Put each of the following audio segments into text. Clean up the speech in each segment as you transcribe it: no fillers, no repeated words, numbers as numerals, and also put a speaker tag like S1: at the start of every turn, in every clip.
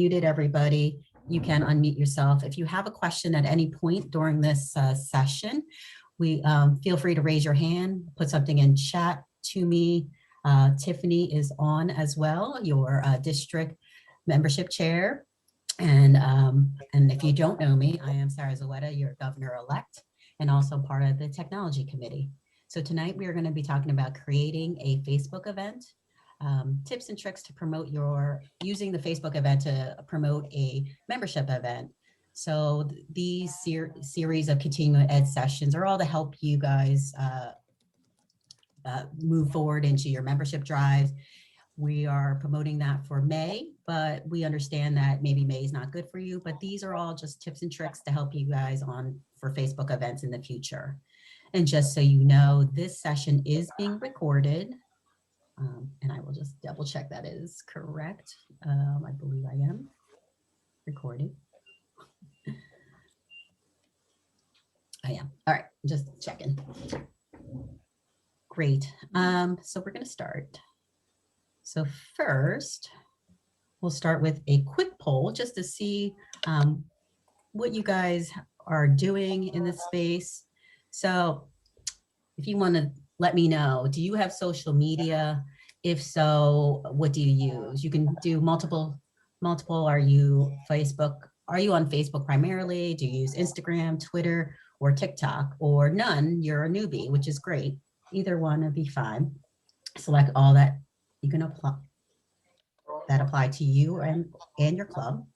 S1: Muted everybody. You can unmute yourself. If you have a question at any point during this session, we feel free to raise your hand, put something in chat to me. Tiffany is on as well, your district membership chair. And if you don't know me, I am Sarah Zewetta, your governor-elect, and also part of the technology committee. So tonight we are going to be talking about creating a Facebook event. Tips and tricks to promote using the Facebook event to promote a membership event. So these series of continuing ed sessions are all to help you guys move forward into your membership drives. We are promoting that for May, but we understand that maybe May is not good for you, but these are all just tips and tricks to help you guys for Facebook events in the future. And just so you know, this session is being recorded. And I will just double check that is correct. I believe I am recording. I am. All right, just checking. Great. So we're going to start. So first, we'll start with a quick poll just to see what you guys are doing in this space. So if you want to let me know, do you have social media? If so, what do you use? You can do multiple. Are you Facebook? Are you on Facebook primarily? Do you use Instagram, Twitter, or TikTok, or none? You're a newbie, which is great. Either one would be fine. Select all that you can apply that apply to you and your club.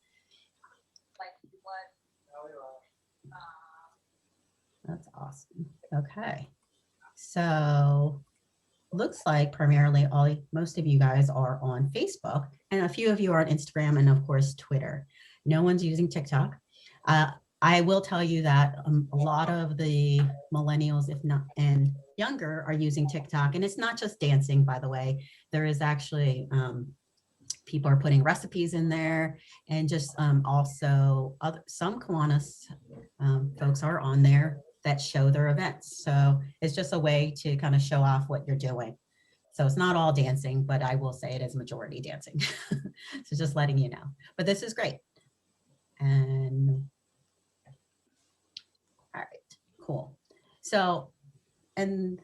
S1: That's awesome. Okay. So looks like primarily most of you guys are on Facebook, and a few of you are on Instagram, and of course Twitter. No one's using TikTok. I will tell you that a lot of the millennials, if not and younger, are using TikTok, and it's not just dancing, by the way. There is actually people are putting recipes in there, and just also some Kiwanis folks are on there that show their events. So it's just a way to kind of show off what you're doing. So it's not all dancing, but I will say it is majority dancing. So just letting you know, but this is great. And all right, cool. So, and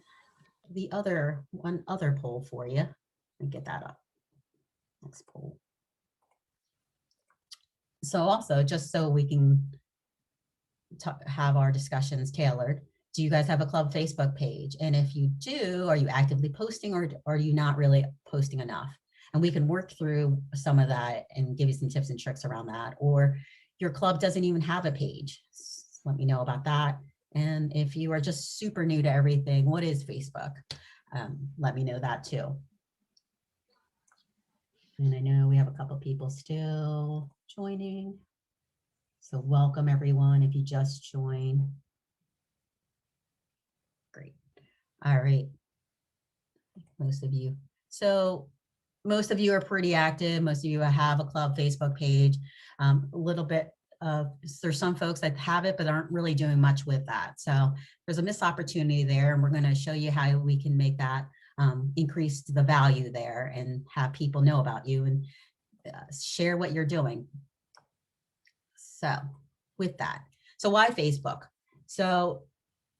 S1: one other poll for you. Let me get that up. Next poll. So also, just so we can have our discussions tailored, do you guys have a club Facebook page? And if you do, are you actively posting, or are you not really posting enough? And we can work through some of that and give you some tips and tricks around that. Or your club doesn't even have a page. Let me know about that. And if you are just super new to everything, what is Facebook? Let me know that too. And I know we have a couple people still joining. So welcome everyone if you just joined. Great. All right. Most of you. So most of you are pretty active. Most of you have a club Facebook page. A little bit of, there's some folks that have it, but aren't really doing much with that. So there's a missed opportunity there, and we're going to show you how we can make that increase the value there and have people know about you and share what you're doing. So with that, so why Facebook? So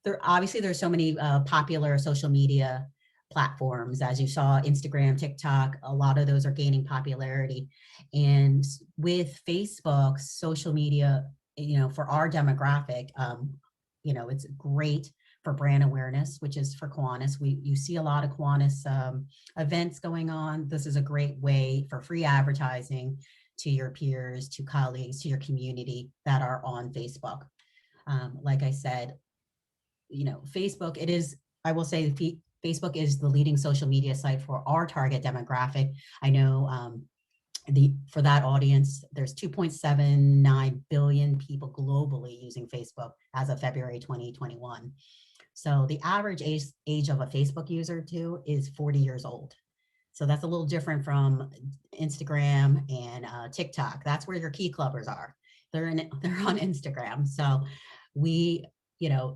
S1: there's so many popular social media platforms. As you saw, Instagram, TikTok, a lot of those are gaining popularity. And with Facebook, social media, for our demographic, it's great for brand awareness, which is for Kiwanis. You see a lot of Kiwanis events going on. This is a great way for free advertising to your peers, to colleagues, to your community that are on Facebook. Like I said, Facebook, I will say Facebook is the leading social media site for our target demographic. I know for that audience, there's 2.79 billion people globally using Facebook as of February 2021. So the average age of a Facebook user too is 40 years old. So that's a little different from Instagram and TikTok. That's where your key clubbers are. They're on Instagram. So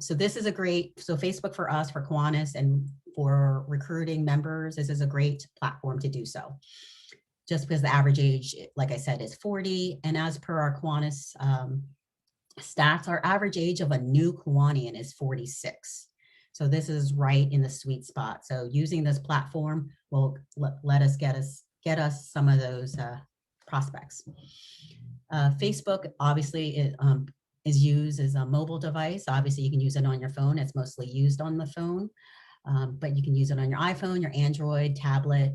S1: so this is so Facebook for us, for Kiwanis, and for recruiting members, this is a great platform to do so. just because the average age, like I said, is 40. And as per our Kiwanis stats, our average age of a new Kiwanian is 46. So this is right in the sweet spot. So using this platform will let us get us some of those prospects. Facebook obviously is used as a mobile device. Obviously, you can use it on your phone. It's mostly used on the phone, but you can use it on your iPhone, your Android, tablet,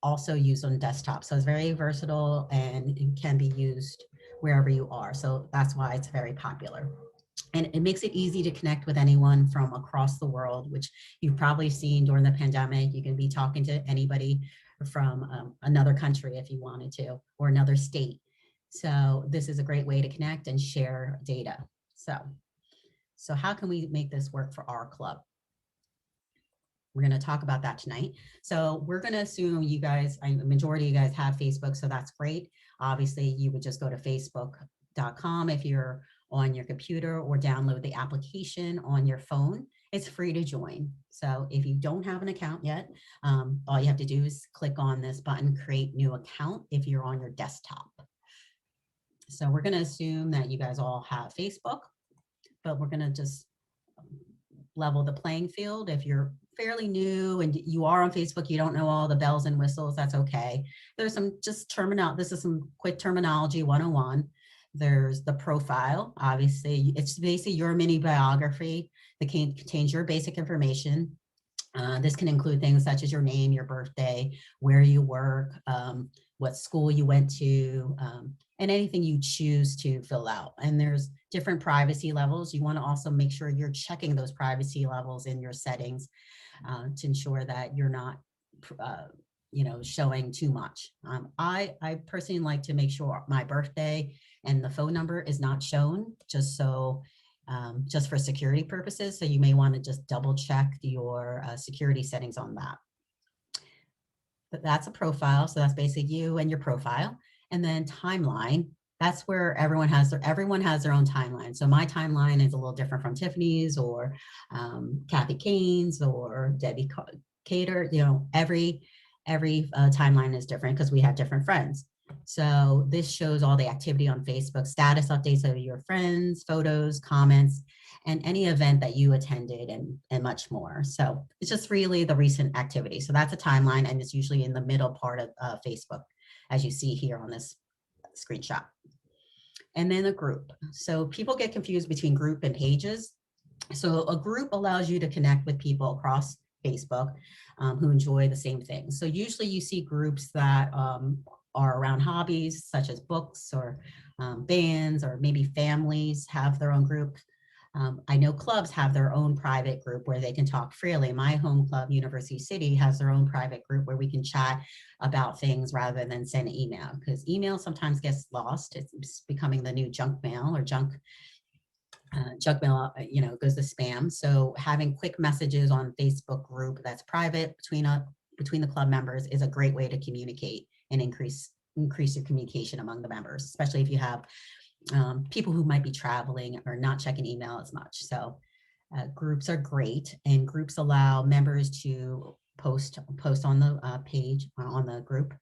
S1: also used on desktop. So it's very versatile and it can be used wherever you are. So that's why it's very popular. And it makes it easy to connect with anyone from across the world, which you've probably seen during the pandemic. You can be talking to anybody from another country if you wanted to, or another state. So this is a great way to connect and share data. So how can we make this work for our club? We're going to talk about that tonight. So we're going to assume you guys, a majority of you guys have Facebook, so that's great. Obviously, you would just go to facebook.com if you're on your computer, or download the application on your phone. It's free to join. So if you don't have an account yet, all you have to do is click on this button, create new account, if you're on your desktop. So we're going to assume that you guys all have Facebook, but we're going to just level the playing field. If you're fairly new and you are on Facebook, you don't know all the bells and whistles, that's okay. There's some just this is some quick terminology 101. There's the profile. Obviously, it's basically your mini biography that contains your basic information. This can include things such as your name, your birthday, where you work, what school you went to, and anything you choose to fill out. And there's different privacy levels. You want to also make sure you're checking those privacy levels in your settings to ensure that you're not showing too much. I personally like to make sure my birthday and the phone number is not shown, just for security purposes. So you may want to just double check your security settings on that. But that's a profile. So that's basically you and your profile. And then timeline, that's where everyone has their own timeline. So my timeline is a little different from Tiffany's or Kathy Kane's or Debbie Cater. Every timeline is different because we have different friends. So this shows all the activity on Facebook, status updates of your friends, photos, comments, and any event that you attended, and much more. So it's just really the recent activity. So that's a timeline, and it's usually in the middle part of Facebook, as you see here on this screenshot. And then a group. So people get confused between group and pages. So a group allows you to connect with people across Facebook who enjoy the same things. So usually you see groups that are around hobbies such as books or bands, or maybe families have their own group. I know clubs have their own private group where they can talk freely. My home club, University City, has their own private group where we can chat about things rather than send an email, because email sometimes gets lost. It's becoming the new junk mail, or junk mail, goes to spam. So having quick messages on Facebook group that's private between the club members is a great way to communicate and increase your communication among the members, especially if you have people who might be traveling or not checking email as much. So groups are great, and groups allow members to post on the page, on the group.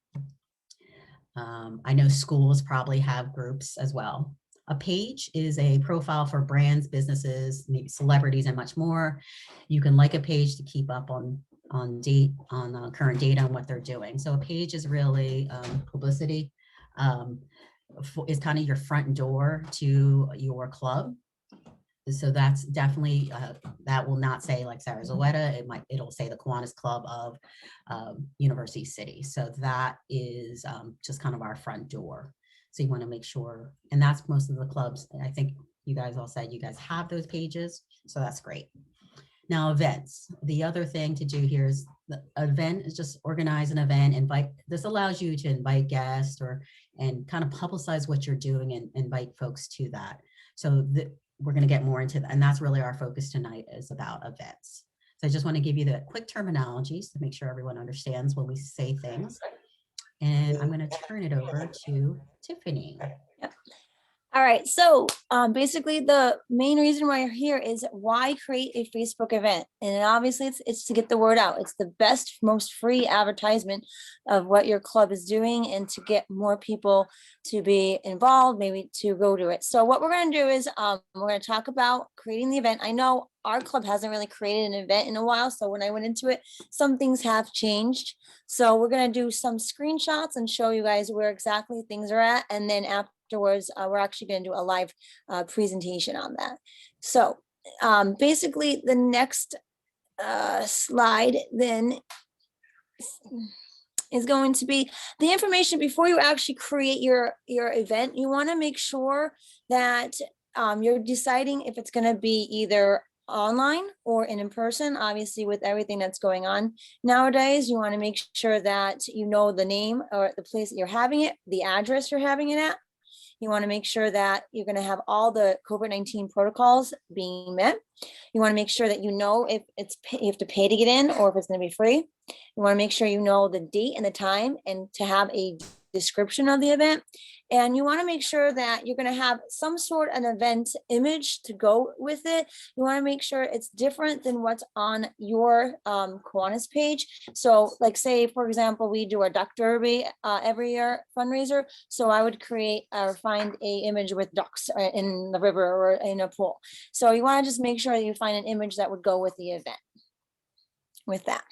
S1: I know schools probably have groups as well. A page is a profile for brands, businesses, maybe celebrities, and much more. You can like a page to keep up on current data on what they're doing. So a page is really publicity. Is kind of your front door to your club. So that's definitely, that will not say like Sarah Zoetta, it'll say the Kiwanis Club of University City. So that is just kind of our front door. So you want to make sure, and that's most of the clubs. I think you guys all said you guys have those pages. So that's great. Now, events. The other thing to do here is the event is just organize an event, this allows you to invite guests and kind of publicize what you're doing and invite folks to that. So we're going to get more into that. And that's really our focus tonight, is about events. So I just want to give you the quick terminologies to make sure everyone understands when we say things. And I'm going to turn it over to Tiffany.
S2: Yep. All right, so basically the main reason why you're here is why create a Facebook event? And obviously it's to get the word out. It's the best, most free advertisement of what your club is doing and to get more people to be involved, maybe to go to it. So what we're gonna do is we're gonna talk about creating the event. I know our club hasn't really created an event in a while, so when I went into it, some things have changed. So we're gonna do some screenshots and show you guys where exactly things are at, and then afterwards, we're actually going to do a live presentation on that. So basically the next slide then is going to be the information before you actually create your event. You want to make sure that you're deciding if it's going to be either online or in person. Obviously, with everything that's going on nowadays, you want to make sure that you know the name or the place that you're having it, the address you're having it at. You want to make sure that you're going to have all the COVID-19 protocols being met. You want to make sure that you know if you have to pay to get in or if it's going to be free. You want to make sure you know the date and the time and to have a description of the event. And you want to make sure that you're going to have some sort of event image to go with it. You want to make sure it's different than what's on your Kiwanis page. So like say, for example, we do our duck derby every year fundraiser. So I would create or find a image with ducks in the river or in a pool. So you want to just make sure that you find an image that would go with the event with that.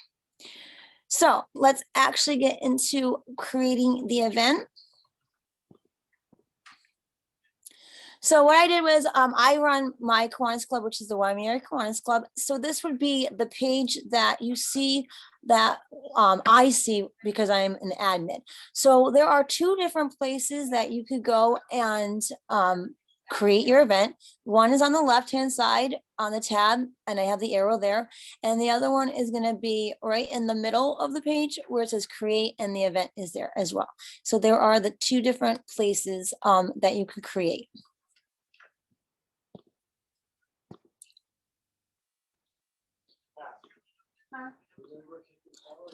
S2: So let's actually get into creating the event. So what I did was I run my Kiwanis Club, which is the Waimea Kiwanis Club. So this would be the page that you see that I see because I'm an admin. So there are two different places that you could go and create your event. One is on the left-hand side on the tab, and I have the arrow there. And the other one is going to be right in the middle of the page where it says create, and the event is there as well. So there are the two different places that you could create.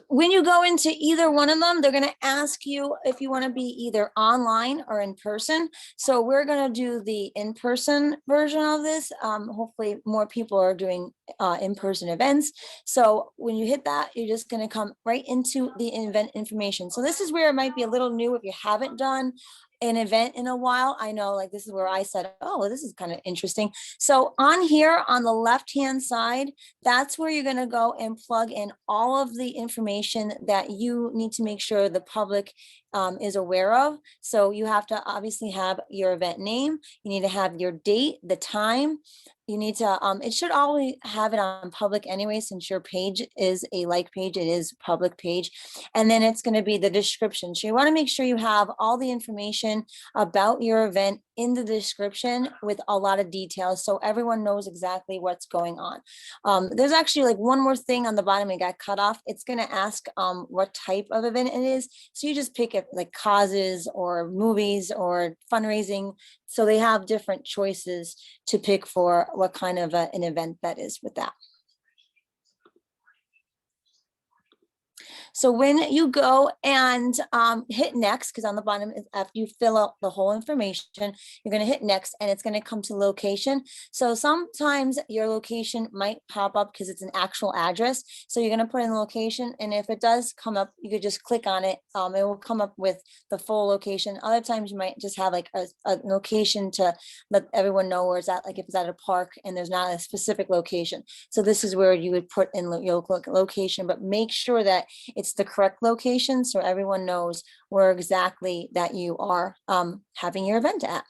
S2: When you go into either one of them, they're going to ask you if you want to be either online or in person. So we're going to do the in-person version of this. Hopefully more people are doing in-person events. So when you hit that, you're just going to come right into the event information. So this is where it might be a little new if you haven't done an event in a while. I know, like, this is where I said, oh, this is kind of interesting. So on here on the left-hand side, that's where you're going to go and plug in all of the information that you need to make sure the public is aware of. So you have to obviously have your event name. You need to have your date, the time. You need to, it should always have it on public anyway, since your page is a like page, it is public page. And then it's going to be the description. So you want to make sure you have all the information about your event in the description with a lot of details, so everyone knows exactly what's going on. There's actually like one more thing on the bottom, it got cut off. It's going to ask what type of event it is. So you just pick it, like causes or movies or fundraising. So they have different choices to pick for what kind of an event that is with that. So when you go and hit next, because on the bottom, after you fill out the whole information, you're going to hit next and it's going to come to location. So sometimes your location might pop up because it's an actual address. So you're going to put in the location. And if it does come up, you could just click on it. It will come up with the full location. Other times you might just have like a location to let everyone know where it's at, like if it's at a park and there's not a specific location. So this is where you would put in your location, but make sure that it's the correct location so everyone knows where exactly that you are having your event at.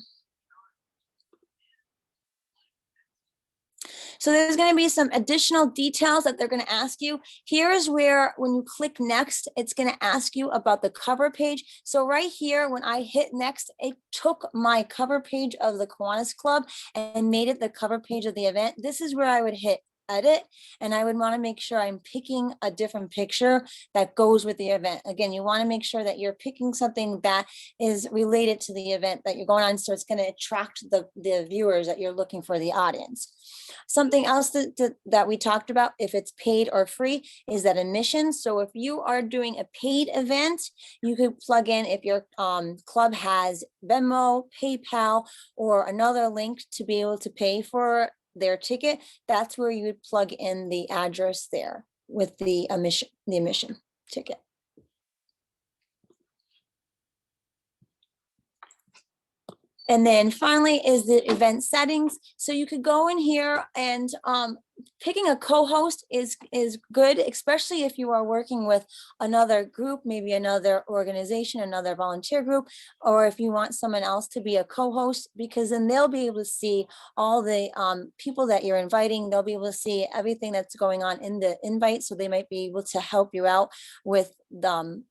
S2: So there's going to be some additional details that they're going to ask you. Here is where, when you click next, it's going to ask you about the cover page. So right here, when I hit next, it took my cover page of the Kiwanis Club and made it the cover page of the event. This is where I would hit edit, and I would want to make sure I'm picking a different picture that goes with the event. Again, you want to make sure that you're picking something that is related to the event that you're going on, so it's going to attract the viewers that you're looking for, the audience. Something else that we talked about, if it's paid or free, is that admission. So if you are doing a paid event, you could plug in, if your club has Venmo, PayPal, or another link to be able to pay for their ticket, that's where you would plug in the address there with the admission ticket. And then finally is the event settings. So you could go in here and picking a co-host is good, especially if you are working with another group, maybe another organization, another volunteer group, or if you want someone else to be a co-host, because then they'll be able to see all the people that you're inviting. They'll be able to see everything that's going on in the invite. So they might be able to help you out with the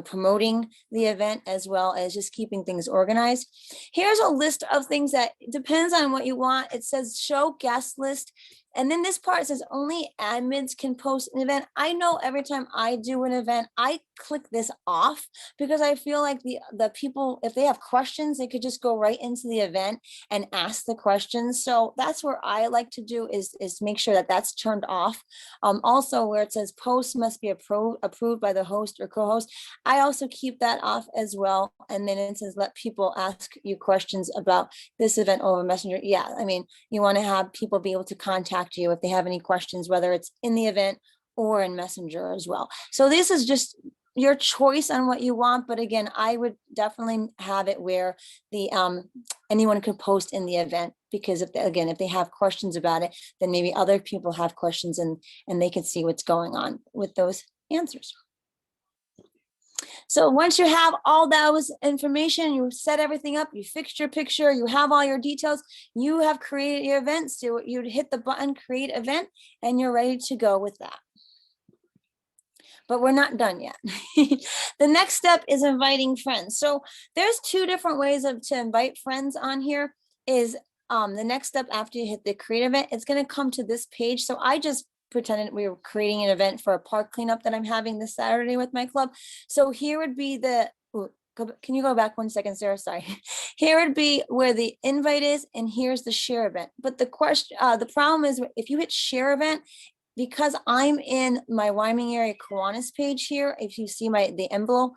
S2: promoting the event, as well as just keeping things organized. Here's a list of things that depends on what you want. It says show guest list. And then this part says only admins can post an event. I know every time I do an event, I click this off because I feel like the people, if they have questions, they could just go right into the event and ask the questions. So that's where I like to do is make sure that that's turned off. Also, where it says posts must be approved by the host or co-host, I also keep that off as well. And then it says let people ask you questions about this event over Messenger. Yeah, I mean, you want to have people be able to contact you if they have any questions, whether it's in the event or in Messenger as well. So this is just your choice on what you want. But again, I would definitely have it where the anyone could post in the event, because if they have questions about it, then maybe other people have questions and they can see what's going on with those answers. So once you have all those information, you set everything up, you fixed your picture, you have all your details, you have created your event. So you'd hit the button, create event, and you're ready to go with that. But we're not done yet. The next step is inviting friends. So there's two different ways to invite friends on here. Is the next step after you hit the create event, it's going to come to this page. So I just pretended we were creating an event for a park cleanup that I'm having this Saturday with my club. So here would be can you go back 1 second, Sarah? Sorry. Here would be where the invite is, and here's the share event. But the problem is if you hit share event, because I'm in my Wyoming area Kiwanis page here, if you see the envelope,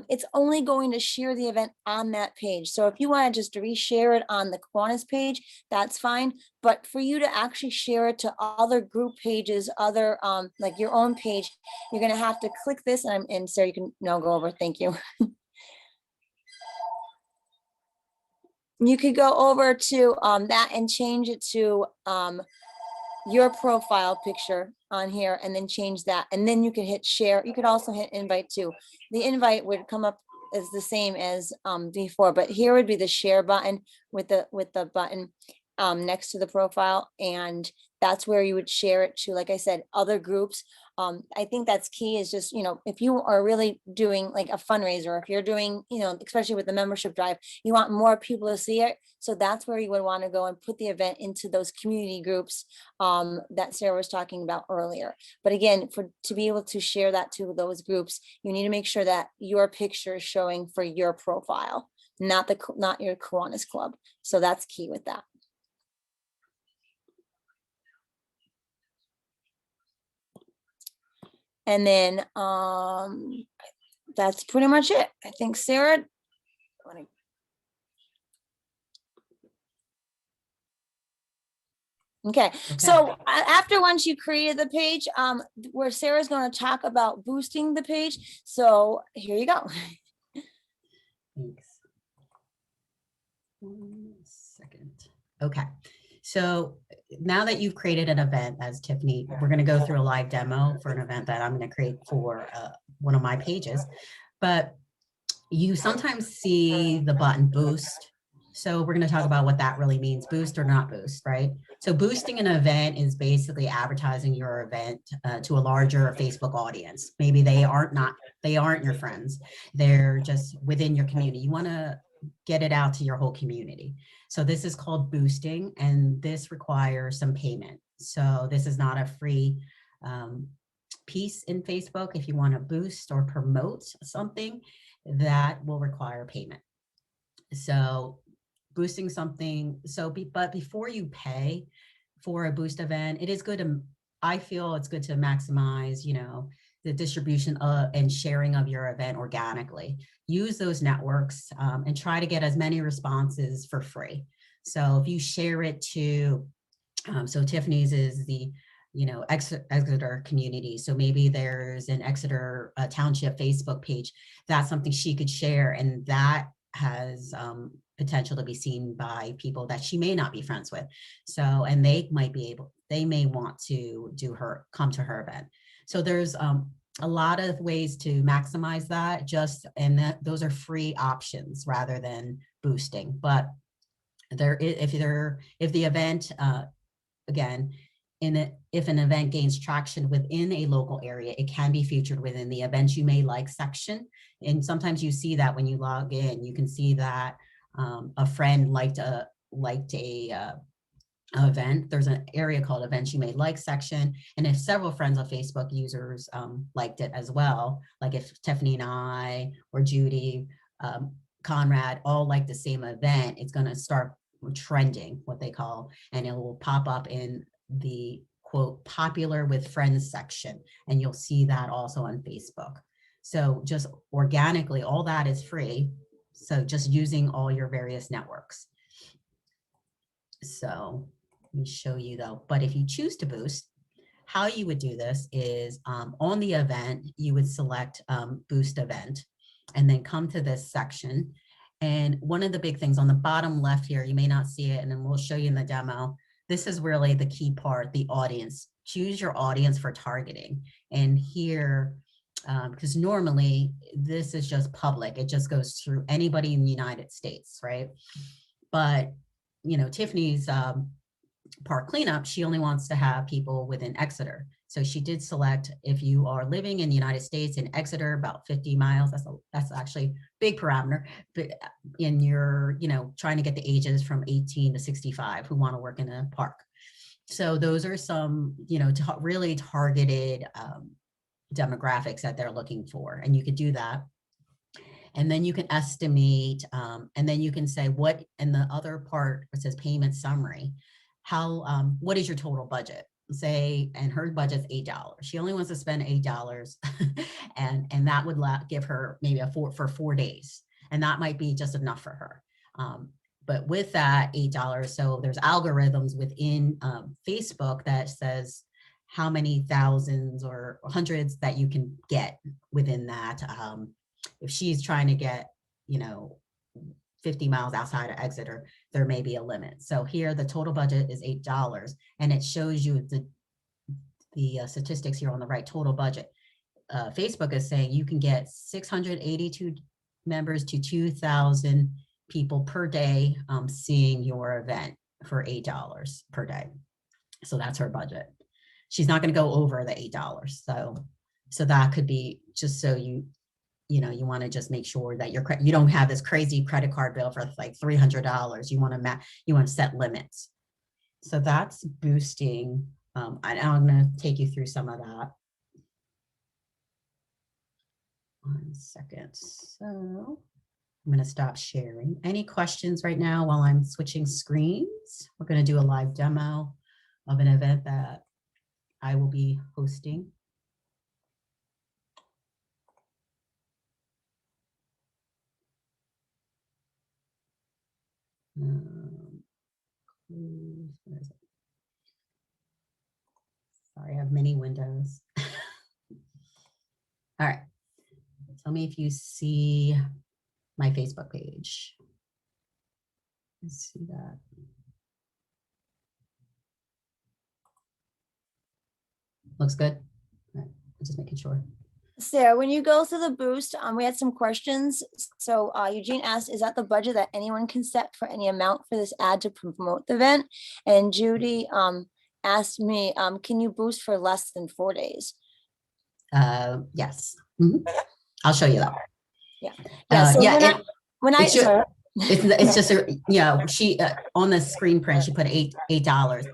S2: it's only going to share the event on that page. So if you want to just reshare it on the Kiwanis page, that's fine. But for you to actually share it to other group pages, other like your own page, you're going to have to click this. And Sarah, you can now go over. Thank you. You could go over to that and change it to your profile picture on here, and then change that, and then you can hit share. You could also hit invite too. The invite would come up as the same as before, but here would be the share button with the button next to the profile, and that's where you would share it to, like I said, other groups. I think that's key, is just, if you are really doing like a fundraiser, if you're doing, especially with the membership drive, you want more people to see it. So that's where you would want to go and put the event into those community groups that Sarah was talking about earlier. But again, to be able to share that to those groups, you need to make sure that your picture is showing for your profile, not your Kiwanis Club. So that's key with that. And then that's pretty much it. I think Sarah. Okay, so after once you created the page, where Sarah's going to talk about boosting the page. So here you go.
S1: Thanks. 1 second. Okay. So now that you've created an event, as Tiffany, we're going to go through a live demo for an event that I'm going to create for one of my pages. But you sometimes see the button boost. So we're going to talk about what that really means, boost or not boost, right? So boosting an event is basically advertising your event to a larger Facebook audience. Maybe they aren't your friends. They're just within your community. You want to get it out to your whole community. So this is called boosting, and this requires some payment. So this is not a free piece in Facebook. If you want to boost or promote something, that will require payment. So boosting something, but before you pay for a boost event, it is good to, I feel it's good to maximize, the distribution and sharing of your event organically. Use those networks and try to get as many responses for free. So if you share it to, so Tiffany's is the, Exeter community. So maybe there's an Exeter Township Facebook page. That's something she could share, and that has potential to be seen by people that she may not be friends with. So, and they may want to come to her event. So there's a lot of ways to maximize that, those are free options rather than boosting. But if the event, again, if an event gains traction within a local area, it can be featured within the Events You May Like section. And sometimes you see that when you log in, you can see that a friend liked a event. There's an area called Events You May Like section. And if several friends of Facebook users liked it as well, like if Tiffany and I or Judy, Conrad all like the same event, it's going to start trending, what they call, and it will pop up in the quote popular with friends section, and you'll see that also on Facebook. So just organically, all that is free. So just using all your various networks. So let me show you though, but if you choose to boost, how you would do this is on the event, you would select boost event and then come to this section. And one of the big things on the bottom left here, you may not see it, and then we'll show you in the demo. This is really the key part, the audience. Choose your audience for targeting. And here, because normally this is just public, it just goes through anybody in the United States, right? But, Tiffany's park cleanup, she only wants to have people within Exeter. So she did select, if you are living in the United States in Exeter, about 50 miles, that's actually big parameter, but in your, trying to get the ages from 18 to 65 who want to work in a park. So those are some, really targeted demographics that they're looking for. And you could do that. And then you can estimate, and then you can say what, and the other part, it says payment summary, what is your total budget? Say, and her budget's $8. She only wants to spend $8 and that would give her maybe for 4 days. And that might be just enough for her. But with that $8, so there's algorithms within Facebook that says how many thousands or hundreds that you can get within that. If she's trying to get, 50 miles outside of Exeter, there may be a limit. So here the total budget is $8, and it shows you the statistics here on the right, total budget. Facebook is saying you can get 682 members to 2,000 people per day seeing your event for $8 per day. So that's her budget. She's not going to go over the $8. So that could be just so you want to just make sure that you don't have this crazy credit card bill for like $300. You want to set limits. So that's boosting. I'm going to take you through some of that. 1 second. So I'm going to stop sharing. Any questions right now while I'm switching screens? We're going to do a live demo of an event that I will be hosting. Where is it? Sorry, I have many windows. All right. Tell me if you see my Facebook page. Let's see that. Looks good. All right. I'm just making sure.
S2: Sarah, when you go through the boost, we had some questions. So Eugene asked, is that the budget that anyone can set for any amount for this ad to promote the event? And Judy asked me, can you boost for less than 4 days?
S1: Yes. Mm-hmm. I'll show you that.
S2: Yeah. So
S1: it's just she on the screen print, she put $8.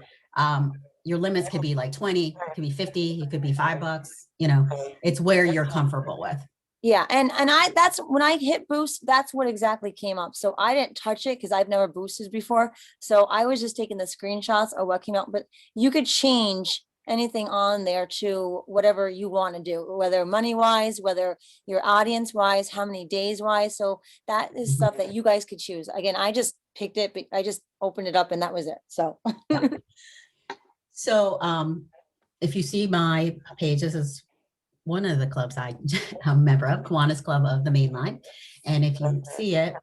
S1: your limits could be like 20, it could be 50, it could be $5, you know, it's where you're comfortable with.
S2: Yeah, and that's when I hit boost, that's what exactly came up. So I didn't touch it because I've never boosted before. So I was just taking the screenshots of what came out, but you could change anything on there to whatever you want to do, whether money wise, whether your audience wise, how many days wise. So that is stuff that you guys could choose. Again, I just picked it, but I just opened it up and that was it. So
S1: So if you see my page, this is one of the clubs I'm a member of, Kiwanis Club of the Mainline. And if you see it,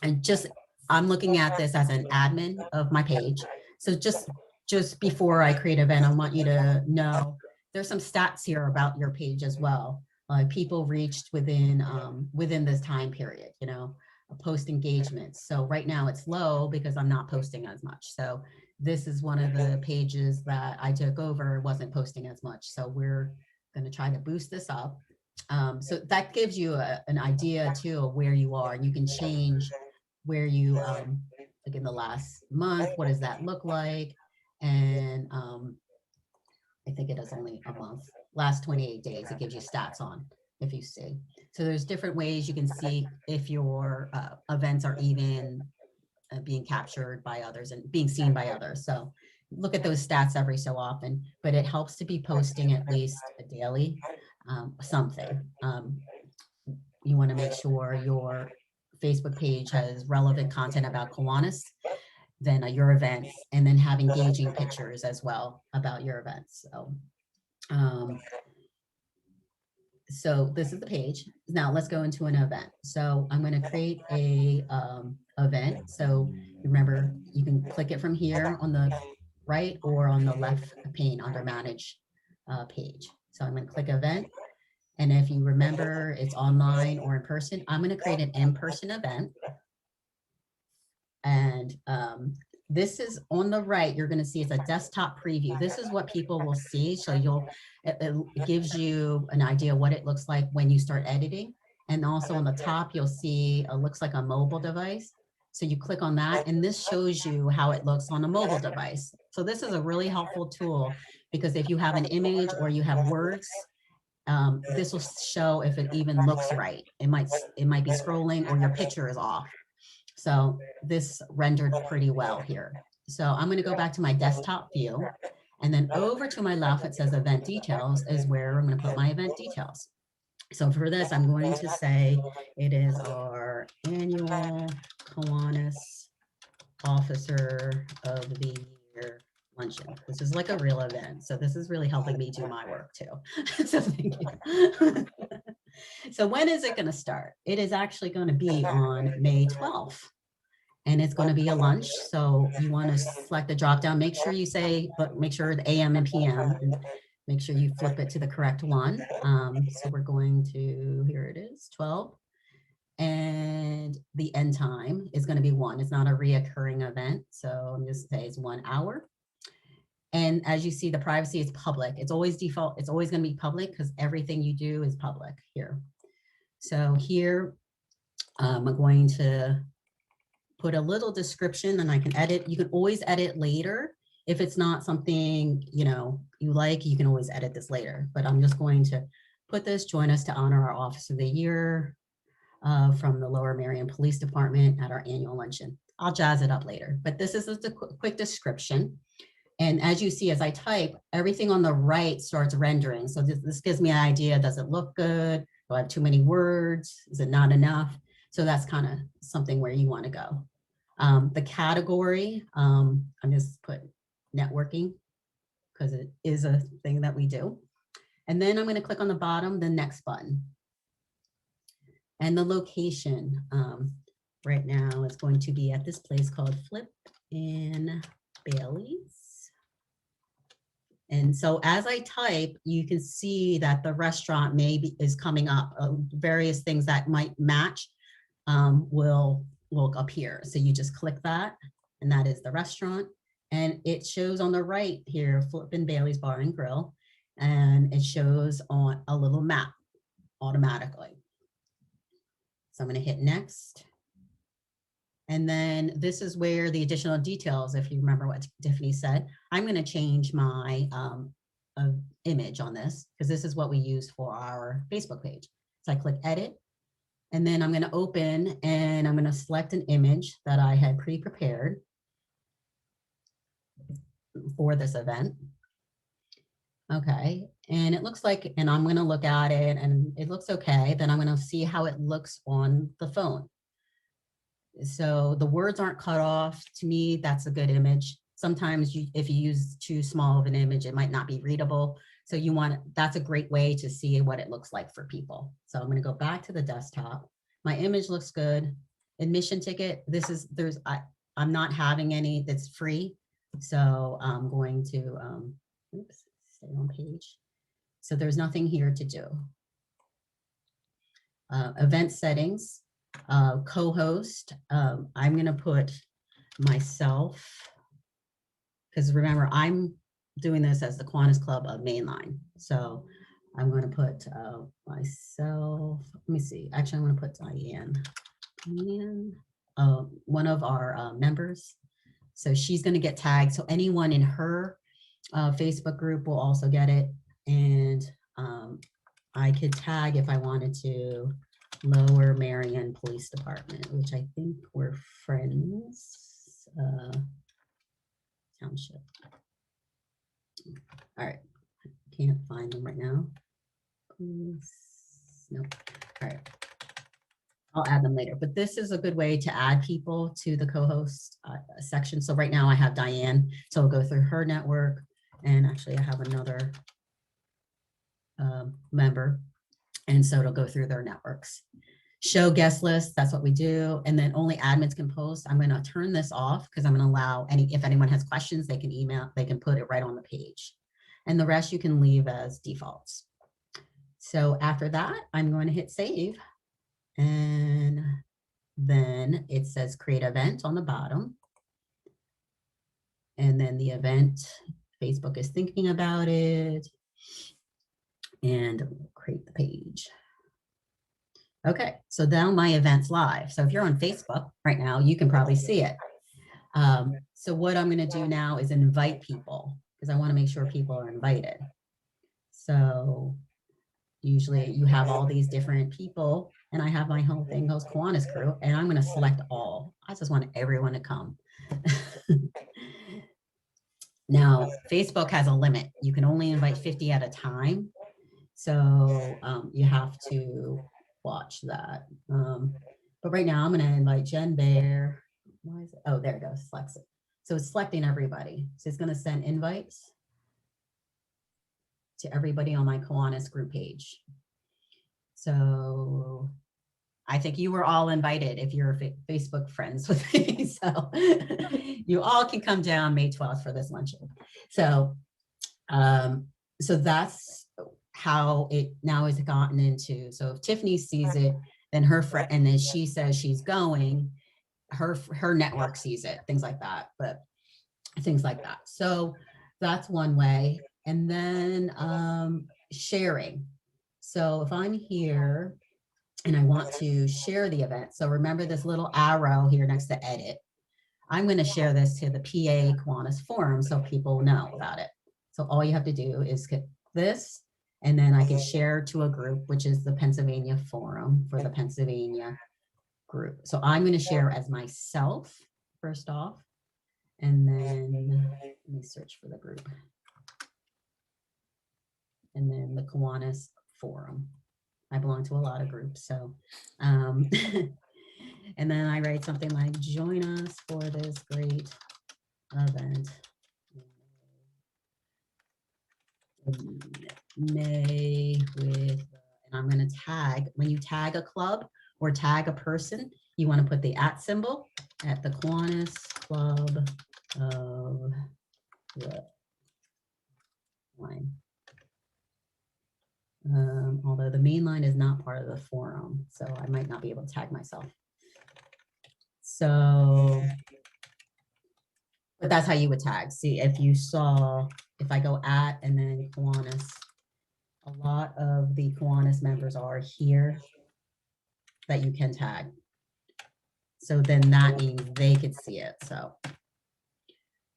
S1: I'm looking at this as an admin of my page. So just before I create an event, I want you to know there's some stats here about your page as well. People reached within this time period, you know, post engagements. So right now it's low because I'm not posting as much. So this is one of the pages that I took over, wasn't posting as much. So we're going to try to boost this up. So that gives you an idea too of where you are, and you can change where you, like in the last month, what does that look like? And I think it is only a month, last 28 days, it gives you stats on, if you see. So there's different ways you can see if your events are even being captured by others and being seen by others. So look at those stats every so often, but it helps to be posting at least a daily something. You want to make sure your Facebook page has relevant content about Kiwanis, then your events, and then have engaging pictures as well about your events. So this is the page. Now let's go into an event. So I'm going to create a event. So remember, you can click it from here on the right or on the left pane under manage page. So I'm going to click event. And if you remember, it's online or in person. I'm going to create an in-person event. And this is on the right, you're going to see it's a desktop preview. This is what people will see. So it gives you an idea what it looks like when you start editing. And also on the top, you'll see it looks like a mobile device. So you click on that, and this shows you how it looks on a mobile device. So this is a really helpful tool because if you have an image or you have words, this will show if it even looks right. It might be scrolling or your picture is off. So this rendered pretty well here. So I'm going to go back to my desktop view, and then over to my left, it says event details is where I'm going to put my event details. So for this, I'm going to say it is our annual Kiwanis Officer of the Year luncheon. This is like a real event. So this is really helping me do my work too. So thank you. So when is it going to start? It is actually going to be on May 12th. And it's going to be a lunch. So you want to select the drop down. Make sure you say, but make sure the AM and PM, and make sure you flip it to the correct one. So we're going to, here it is, 12. And the end time is going to be 1. It's not a reoccurring event. So I'm just say it's 1 hour. And as you see, the privacy is public. It's always default. It's always going to be public because everything you do is public here. So here, I'm going to put a little description, and I can edit. You can always edit later. If it's not something, you know, you like, you can always edit this later. But I'm just going to put this, join us to honor our Officer of the Year from the Lower Merion Police Department at our annual luncheon. I'll jazz it up later. But this is just a quick description. And as you see, as I type, everything on the right starts rendering. So this gives me an idea. Does it look good? Do I have too many words? Is it not enough? So that's kind of something where you want to go. The category, I'm just put networking because it is a thing that we do. And then I'm going to click on the bottom, the next button. And the location right now is going to be at this place called Flip in Bailey's. And so as I type, you can see that the restaurant maybe is coming up. Various things that might match will appear. So you just click that, and that is the restaurant. And it shows on the right here, Flippin' Bailey's Bar and Grill. And it shows on a little map automatically. So I'm going to hit next. And then this is where the additional details, if you remember what Tiffany said, I'm going to change my image on this because this is what we use for our Facebook page. So I click edit, and then I'm going to open and I'm going to select an image that I had pre-prepared for this event. Okay, and it looks like, and I'm going to look at it and it looks okay. Then I'm going to see how it looks on the phone. So the words aren't cut off. To me, that's a good image. Sometimes if you use too small of an image, it might not be readable. So that's a great way to see what it looks like for people. So I'm going to go back to the desktop. My image looks good. Admission ticket, I'm not having any that's free. So I'm going to, stay on page. So there's nothing here to do. Event settings, co-host, I'm going to put myself, because remember, I'm doing this as the Kiwanis Club of Mainline. So I'm going to put myself, let me see, actually, I'm going to put Diane, one of our members. So she's going to get tagged. So anyone in her Facebook group will also get it. And I could tag if I wanted to Lower Marion Police Department, which I think we're friends. Township. All right, can't find them right now. Nope. All right, I'll add them later. But this is a good way to add people to the co-host section. So right now I have Diane, so I'll go through her network, and actually I have another member, and so it'll go through their networks. Show guest list, that's what we do, and then only admins can post. I'm going to turn this off because I'm going to allow if anyone has questions, they can email, they can put it right on the page, and the rest you can leave as defaults. So after that, I'm going to hit save, and then it says create event on the bottom, and then the event, Facebook is thinking about it, and we'll create the page. Okay, so now my event's live. So if you're on Facebook right now, you can probably see it. So what I'm going to do now is invite people, because I want to make sure people are invited. So usually you have all these different people, and I have my whole thing goes Kiwanis crew, and I'm going to select all. I just want everyone to come. Now, Facebook has a limit. You can only invite 50 at a time. So you have to watch that. But right now I'm going to invite Jen Bear. Why is it? Oh, there it goes. Selects it. So it's selecting everybody. So it's going to send invites to everybody on my Kiwanis group page. So I think you were all invited if you're Facebook friends with me. So you all can come down May 12th for this luncheon. So, so that's how it now is gotten into. So if Tiffany sees it, then her friend, and then she says she's going, her network sees it, things like that, but things like that. So that's one way. And then sharing. So if I'm here and I want to share the event, so remember this little arrow here next to edit, I'm going to share this to the PA Kiwanis forum so people know about it. So all you have to do is hit this, and then I can share to a group, which is the Pennsylvania forum for the Pennsylvania group. So I'm going to share as myself first off, and then let me search for the group. And then the Kiwanis forum. I belong to a lot of groups, so and then I write something like join us for this great event in May with, and I'm going to tag, when you tag a club or tag a person, you want to put the @ symbol at the Kiwanis Club of the line. Although the main line is not part of the forum, so I might not be able to tag myself. So, but that's how you would tag. See, if you saw, if I go @ and then Kiwanis, a lot of the Kiwanis members are here that you can tag. So then that means they could see it. So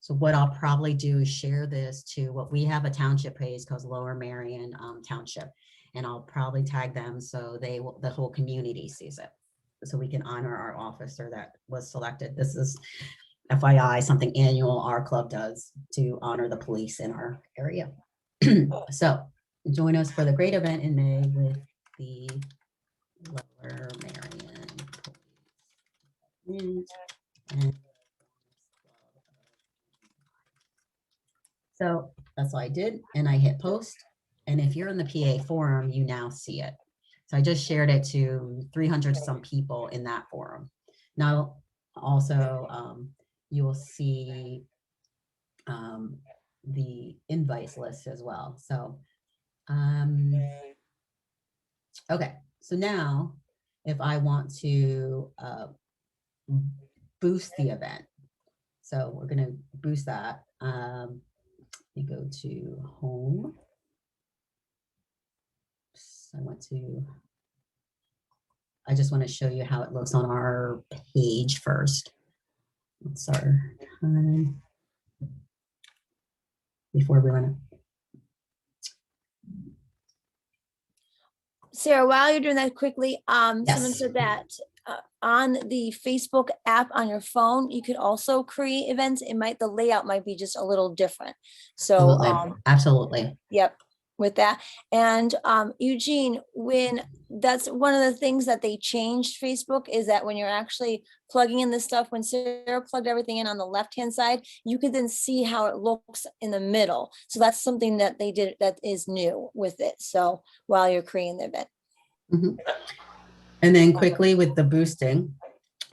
S1: what I'll probably do is share this to what we have a township page called Lower Marion Township. And I'll probably tag them so the whole community sees it. So we can honor our officer that was selected. This is FYI, something annual our club does to honor the police in our area. So join us for the great event in May with the Lower Marion Police. And so that's all I did. And I hit post. And if you're in the PA forum, you now see it. So I just shared it to 300 some people in that forum. Now, also, you will see the invites list as well. So, okay. So now if I want to boost the event, so we're going to boost that. You go to home. I just want to show you how it looks on our page first. What's our time before we run it?
S2: Sarah, while you're doing that quickly, someone
S1: Yes.
S2: said that on the Facebook app on your phone, you could also create events. The layout might be just a little different. So,
S1: Absolutely.
S2: Yep, with that. And Eugene, that's one of the things that they changed Facebook is that when you're actually plugging in this stuff, when Sarah plugged everything in on the left-hand side, you could then see how it looks in the middle. So that's something that they did that is new with it. So while you're creating the event.
S1: Mm-hmm. And then quickly with the boosting,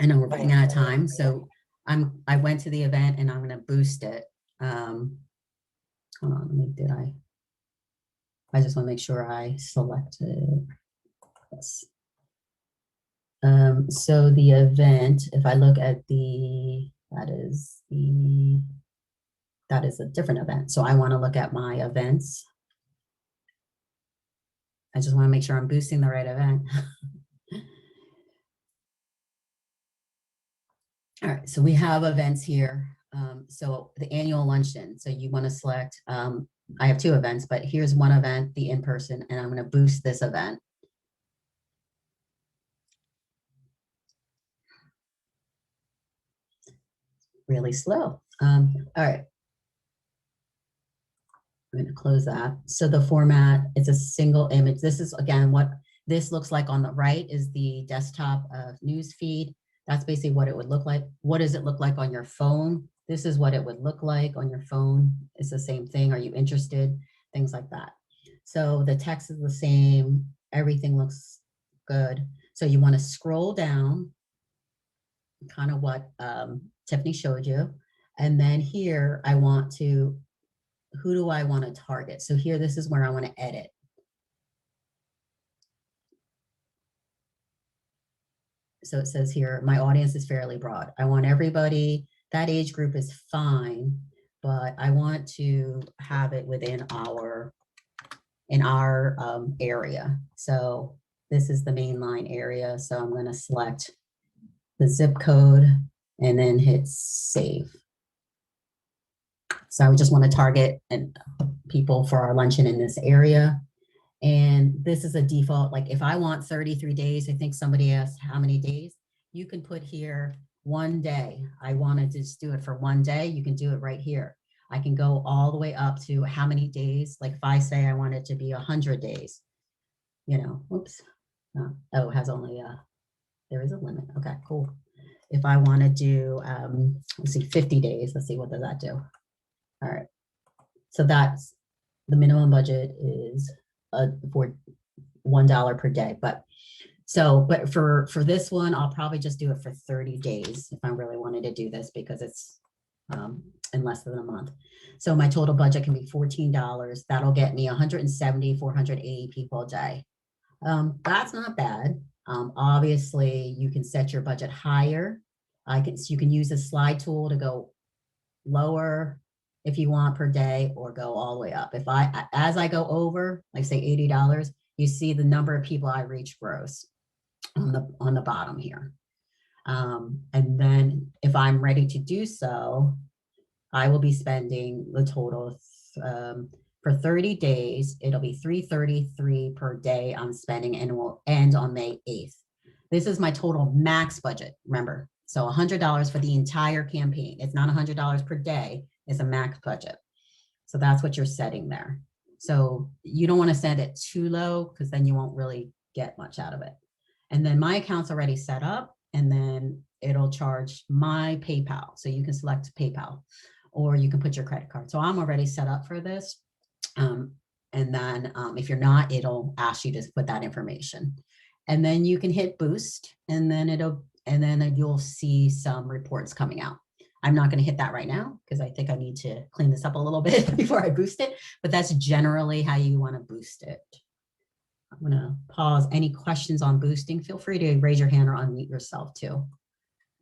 S1: I know we're running out of time. So I went to the event and I'm going to boost it. Hold on, I just want to make sure I selected this. So the event, if I look at that is a different event. So I want to look at my events. I just want to make sure I'm boosting the right event. All right, so we have events here. So the annual luncheon. So you want to select, I have two events, but here's one event, the in-person, and I'm going to boost this event. Really slow. All right. I'm going to close that. So the format is a single image. This is, again, what this looks like on the right is the desktop news feed. That's basically what it would look like. What does it look like on your phone? This is what it would look like on your phone. It's the same thing. Are you interested? Things like that. So the text is the same. Everything looks good. So you want to scroll down, kind of what Tiffany showed you. And then here I want to, who do I want to target? So here, this is where I want to edit. So it says here, my audience is fairly broad. I want everybody, that age group is fine, but I want to have it within our area. So this is the mainline area. So I'm going to select the zip code and then hit save. So I would just want to target people for our luncheon in this area. And this is a default, like if I want 33 days, I think somebody asked how many days, you can put here 1 day. I wanted to just do it for 1 day. You can do it right here. I can go all the way up to how many days. Like if I say I want it to be 100 days, oops. Oh, it has only, there is a limit. Okay, cool. If I want to do, let's see, 50 days, let's see, what does that do? All right. So that's the minimum budget is for $1 per day. But for this one, I'll probably just do it for 30 days if I really wanted to do this because it's in less than a month. So my total budget can be $14. That'll get me 170, 480 people a day. That's not bad. Obviously, you can set your budget higher. You can use the slide tool to go lower if you want per day or go all the way up. As I go over, like say $80, you see the number of people I reach grows on the bottom here. And then if I'm ready to do so, I will be spending the total for 30 days. It'll be $333 per day I'm spending, and it will end on May 8th. This is my total max budget, remember. So $100 for the entire campaign. It's not $100 per day, it's a max budget. So that's what you're setting there. So you don't want to set it too low because then you won't really get much out of it. And then my account's already set up, and then it'll charge my PayPal. So you can select PayPal, or you can put your credit card. So I'm already set up for this. And then if you're not, it'll ask you to put that information. And then you can hit boost, and then you'll see some reports coming out. I'm not going to hit that right now because I think I need to clean this up a little bit before I boost it, but that's generally how you want to boost it. I'm going to pause. Any questions on boosting? Feel free to raise your hand or unmute yourself too.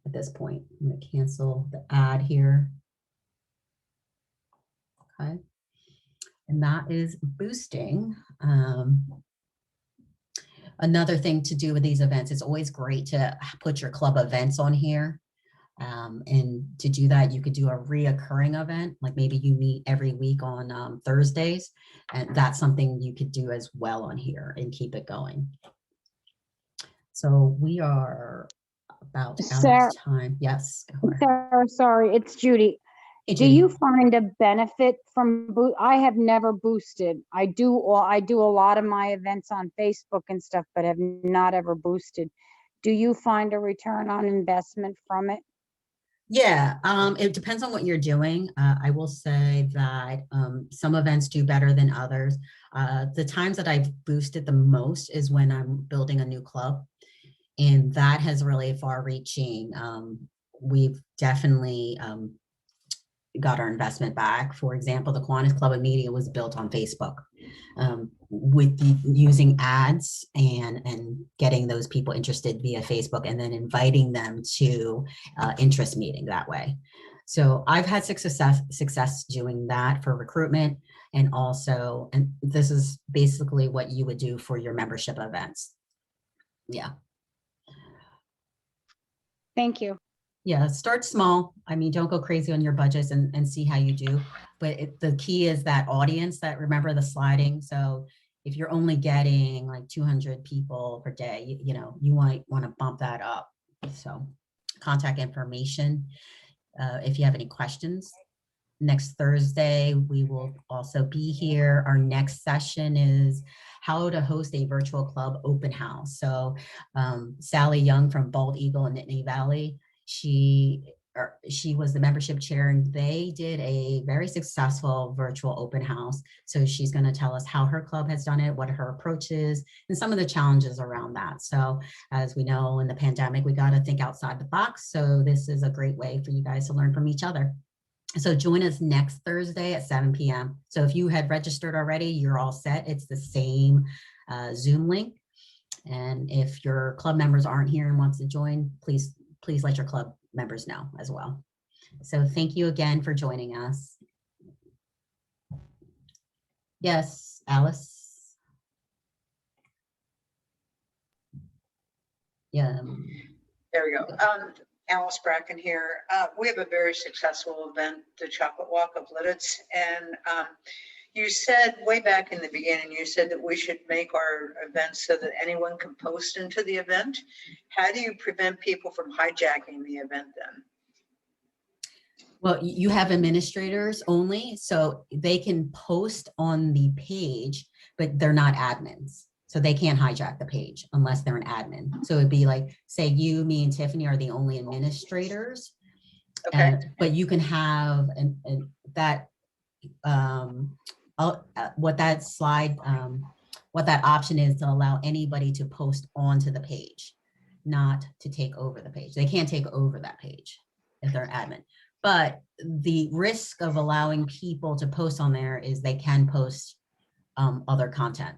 S1: At this point, I'm going to cancel the ad here. Okay. And that is boosting. Another thing to do with these events, it's always great to put your club events on here. And to do that, you could do a reoccurring event, like maybe you meet every week on Thursdays, and that's something you could do as well on here and keep it going. So we are about out of time. Yes.
S3: Sarah, sorry, it's Judy.
S1: Hey,
S3: Do
S1: Judy.
S3: you find a benefit from I have never boosted. I do a lot of my events on Facebook and stuff, but have not ever boosted. Do you find a return on investment from it?
S1: Yeah, it depends on what you're doing. I will say that some events do better than others. The times that I've boosted the most is when I'm building a new club, and that has really far-reaching. We've definitely got our investment back. For example, the Kiwanis Club of Media was built on Facebook, with using ads and getting those people interested via Facebook, and then inviting them to interest meeting that way. So I've had success doing that for recruitment, and also, and this is basically what you would do for your membership events. Yeah.
S3: Thank you.
S1: Yeah, start small. I mean, don't go crazy on your budgets and see how you do. But the key is that audience, that remember the sliding. So if you're only getting like 200 people per day, you know, you might want to bump that up. So contact information if you have any questions. Next Thursday, we will also be here. Our next session is how to host a virtual club open house. So Sally Young from Bald Eagle in Nittany Valley, she was the membership chair, and they did a very successful virtual open house. So she's going to tell us how her club has done it, what her approach is, and some of the challenges around that. So as we know, in the pandemic, we got to think outside the box. So this is a great way for you guys to learn from each other. So join us next Thursday at 7 p.m. So if you had registered already, you're all set. It's the same Zoom link. And if your club members aren't here and wants to join, please let your club members know as well. So thank you again for joining us. Yes, Alice. Yeah.
S4: There we go. Alice Bracken here. We have a very successful event, the Chocolate Walk of Lidditz. And you said way back in the beginning, you said that we should make our events so that anyone can post into the event. How do you prevent people from hijacking the event then?
S1: Well, you have administrators only, so they can post on the page, but they're not admins. So they can't hijack the page unless they're an admin. So it'd be like, say you, me, and Tiffany are the only administrators.
S4: Okay.
S1: But you can have what that slide, what that option is to allow anybody to post onto the page, not to take over the page. They can't take over that page if they're an admin. But the risk of allowing people to post on there is they can post other content.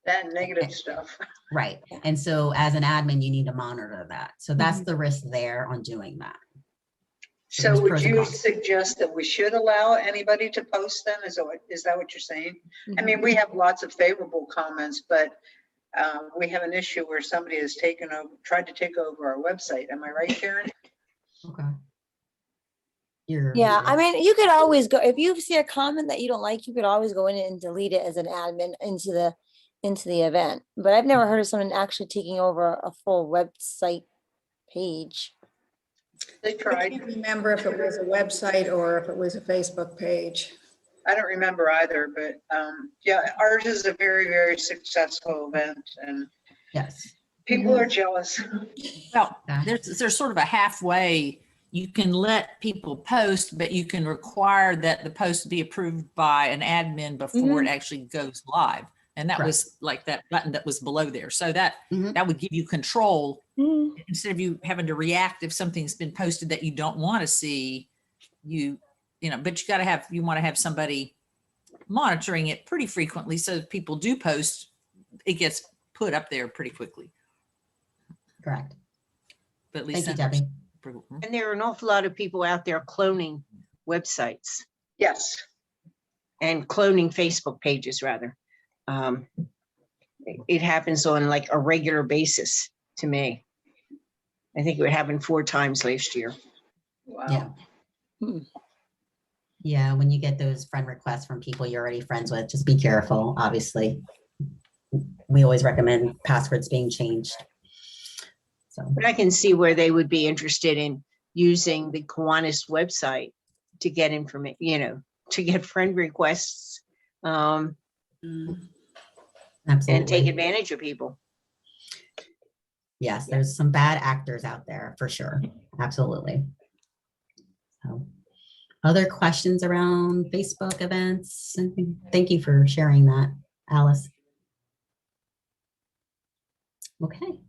S4: That negative stuff.
S1: Right. And so as an admin, you need to monitor that. So that's the risk there on doing that.
S4: So would you suggest that we should allow anybody to post then? Is that what you're saying? I mean, we have lots of favorable comments, but we have an issue where somebody has tried to take over our website. Am I right, Karen?
S1: Okay. You're
S2: Yeah, I
S1: muted.
S2: mean, you could always go, if you see a comment that you don't like, you could always go in and delete it as an admin into the event. But I've never heard of someone actually taking over a full website page.
S4: They
S5: I
S4: tried.
S5: can't remember if it was a website or if it was a Facebook page.
S4: I don't remember either, but yeah, ours is a very, very successful event and
S1: Yes.
S4: people are jealous.
S6: Well,
S1: Okay.
S6: there's sort of a halfway. You can let people post, but you can require that the post be approved by an admin before it actually goes live. And that
S1: Correct.
S6: was like that button that was below there. So that
S1: Mhm.
S6: that would give you control
S2: Mm.
S6: instead of you having to react if something's been posted that you don't want to see. But you want to have somebody monitoring it pretty frequently, so if people do post, it gets put up there pretty quickly.
S1: Correct.
S6: But at least
S1: Thank you, Debbie.
S7: And there are an awful lot of people out there cloning websites
S4: Yes.
S7: and cloning Facebook pages rather. It happens on like a regular basis to me. I think it would happen 4 times last year.
S4: Wow.
S1: Yeah, when you get those friend requests from people you're already friends with, just be careful, obviously. We always recommend passwords being changed. So,
S7: But I can see where they would be interested in using the Kiwanis website to get information, to get friend requests and take
S1: absolutely.
S7: advantage of people.
S1: Yes, there's some bad actors out there for sure. Absolutely. So, other questions around Facebook events? Thank you for sharing that, Alice. Okay,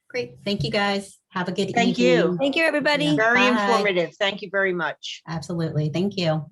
S1: great. Thank you, guys. Have a good evening.
S7: Thank you.
S2: Thank you, everybody.
S1: Yeah.
S7: Very
S1: Bye.
S7: informative. Thank you very much.
S1: Absolutely. Thank you.